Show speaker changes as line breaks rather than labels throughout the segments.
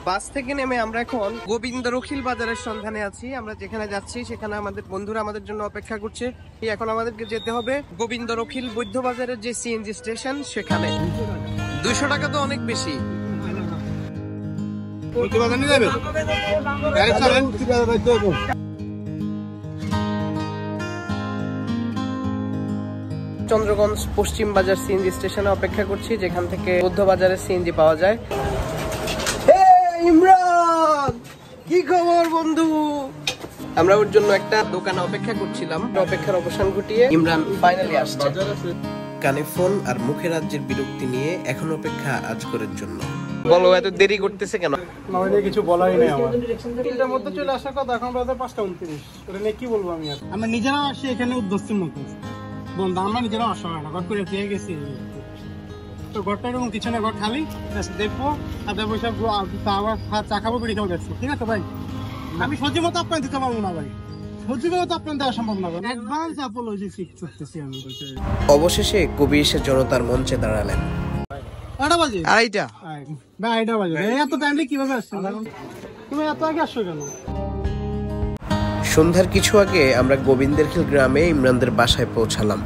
বাস থেকে নেমে আমরা এখন গোবিন্দ রখিল বাজারের সন্ধানে আছি। আমরা যেখানে যাচ্ছি সেখানে আমাদের বন্ধুরা আমাদের জন্য অপেক্ষা করছে। এখন আমাদেরকে যেতে হবে গোবিন্দ রখিল বৌদ্ধ বাজারের যে সিএনজি স্টেশন সেখানে। 200 টাকা তো অনেক বেশি। চন্দ্রগঞ্জ পশ্চিম বাজার সিএনজি স্টেশনে অপেক্ষা করছি, যেখান থেকে বৌদ্ধ বাজারের সিএনজি পাওয়া যায়। ইমরান, কি খবর বন্ধু? আমরা ওর জন্য একটা দোকানে অপেক্ষা করছিলাম। অপেক্ষার অবসান ঘটিয়ে ইমরান ফাইনালি আসছে। কানে ফোন আর মুখে রাজ্যের বিরক্তি নিয়ে এখন অপেক্ষা আজকের জন্য। বলো, এত দেরি করতেছে কেন?
আমাদের কিছু বলাই নেই। আমার 3টার মধ্যে চলে আসার কথা, এখন বাজে 5:29। ওটা নিয়ে কি বলবো আমি? আর আমরা নিজেরাও আসি এখানে উদ্যোস্তির মতো বন্ধু, আমরা নিজেরাও আসা হয় না, ঘর করে দিয়ে গেছি। তো ঘরটা এরকম কিচেনে ঘর খালি, দেখবো আর পয়সা আবার চা খাবো, বেরিয়ে যাবো। দেখছো ঠিক আছে ভাই, আমি সহ্য মতো আপনার দিতে পারবো না ভাই, সহ্য মতো আপনার দেওয়া সম্ভব না। অ্যাডভান্স অ্যাপোলজি করতেছি আমি।
অবশেষে কবি এসে জনতার মঞ্চে দাঁড়ালেন।
2:30 বাজে। এত টাইমলি কিভাবে আসছো? তুমি এত আগে আসছো কেন?
সন্ধ্যার কিছু আগে আমরা গোবিন্দেরখিল গ্রামে ইমরানদের বাসায় পৌঁছালাম।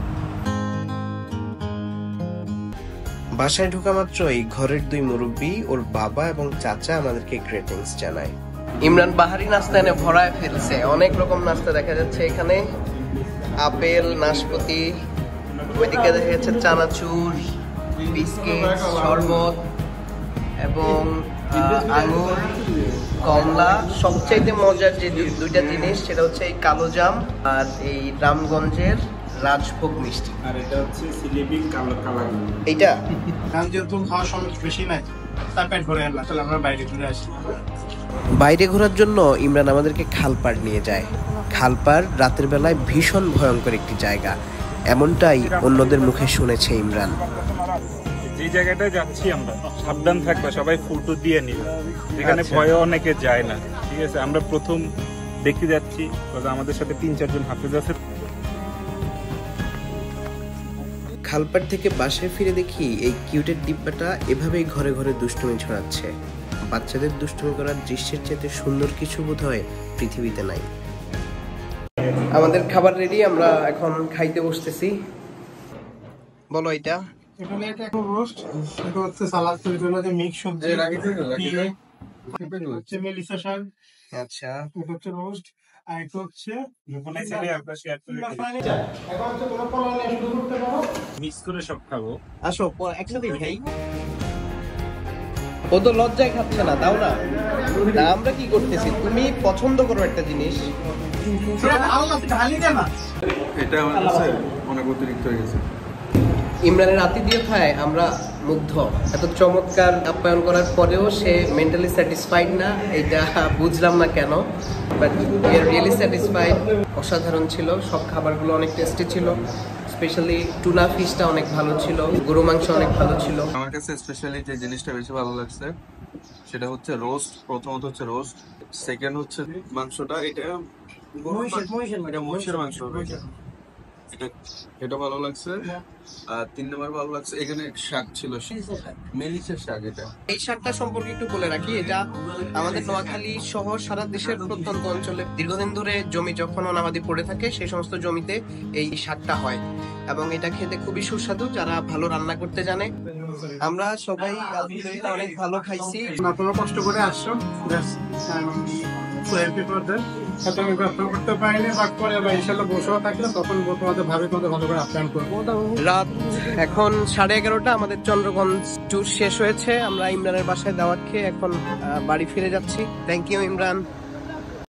বাসায় ঢোকা মাত্রই ঘরের 2 মুরব্বী, ওর বাবা এবং চাচা আমাদেরকে গ্রিটিংস জানায়। ইমরান বাহারি নাস্তা এনে ভরায় ফেলছে। অনেক রকম নাস্তা দেখা যাচ্ছে এখানে, আপেল, নাশপাতি, ওইদিকে দেখা যাচ্ছে চানাচুর, বিস্কিট, শরবত এবং আঙুর, কমলা। সবচাইতে মজার যে 2টা জিনিস সেটা হচ্ছে এই কালো জাম আর এই রামগঞ্জের রাজভোগ মিষ্টি।
আর এটা হচ্ছে জিলিপি কালো কালার।
এইটা
আমি যেহেতু খাওয়ার সময় বেশি নাই, তার পেট ভরে আনলাম। তাহলে আমরা বাইরে ঘুরে আসি।
বাইরে ঘোরার জন্য ইমরান আমাদেরকে খালপাড় নিয়ে যায়। খালপাড় রাতের বেলায় ভীষণ ভয়ঙ্কর একটি জায়গা, এমনটাই অন্যদের মুখে শুনেছে ইমরান।
যে জায়গাটায় যাচ্ছি আমরা, সাবধান থাকবে, সবাই ফুটো দিয়ে নিবে, যেখানে ভয়ে অনেকে যায় না। ঠিক আছে, আমরা প্রথম দেখতে যাচ্ছি, আমাদের সাথে 3-4 জন হাফেজ আছে।
খালপাড় থেকে বাসায় ফিরে দেখি এই কিউটের ডিব্বাটা এভাবেই ঘরে ঘরে দুষ্টুমি ছড়াচ্ছে। বাচ্চাদের দুষ্টুমি করার দৃশ্যের চেয়ে সুন্দর কিছু বোধহয় পৃথিবীতে নাই। আমাদের খাবার রেডি, আমরা এখন খাইতে বসতেছি। বলো, এটা
এখানে এটা এখন রোস্ট, এটা হচ্ছে সালাদ, যে মিক্স সবজি, হচ্ছে মেলিসা শাক।
আচ্ছা,
এটা হচ্ছে রোস্ট, আর এটা হচ্ছে
মিক্স করে সব খাবো।
আসো একসাথে খাই। ও তো লজ্জায় খাচ্ছে না, দাও না। আমরা কি করতেছি? তুমি পছন্দ করো একটা জিনিস,
এটা আমার কাছে অনেক অতিরিক্ত হয়ে গেছে।
ইমরানের আতিথেয়তায় আমরা মুগ্ধ। এত চমৎকার আপ্যায়ন করার পরেও সে মেন্টালি স্যাটিসফাইড না, এটা বুঝলাম না কেন, but we are really satisfied. অসাধারণ ছিল, সব খাবারগুলো অনেক টেস্টি ছিল। স্পেশালি টুনা ফিশটা অনেক ভালো ছিল, গরু মাংস অনেক ভালো ছিল।
আমার কাছে স্পেশালি যে জিনিসটা বেশি ভালো লাগছে সেটা হচ্ছে রোস্ট। প্রথমত হচ্ছে রোস্ট, সেকেন্ড হচ্ছে মাংসটা, এটা মহিষের মাংস, এটা ভালো লাগছে। আর 3 নম্বর ভালো লাগছে এখানে শাক ছিল, মেলিসের শাক। এটা
এই শাকটা সম্পর্কে একটু বলে রাখি, এটা আমাদের নোয়াখালী সহ সারা দেশের প্রত্যন্ত অঞ্চলে দীর্ঘদিন ধরে জমি যখন অনাবাদি পড়ে থাকে সেই সমস্ত জমিতে এই শাকটা হয় এবং এটা খেতে খুবই সুস্বাদু যারা ভালো রান্না করতে জানে। আমরা সবাই আলহামদুলিল্লাহ অনেক ভালো খাইছি।
আপনারা কষ্ট করে আসছো, আমি কষ্ট করতে পারিনি, বাট পরে ইনশাল্লাহ বসেও থাকলে তখন তোমাদের ভাবে তোমাদের ভালো করে আপ্যায়ন করবো।
রাত এখন 11:30, আমাদের চন্দ্রগঞ্জ ট্যুর শেষ হয়েছে। আমরা ইমরানের বাসায় দাওয়াত খেয়ে এখন বাড়ি ফিরে যাচ্ছি। Thank you Imran.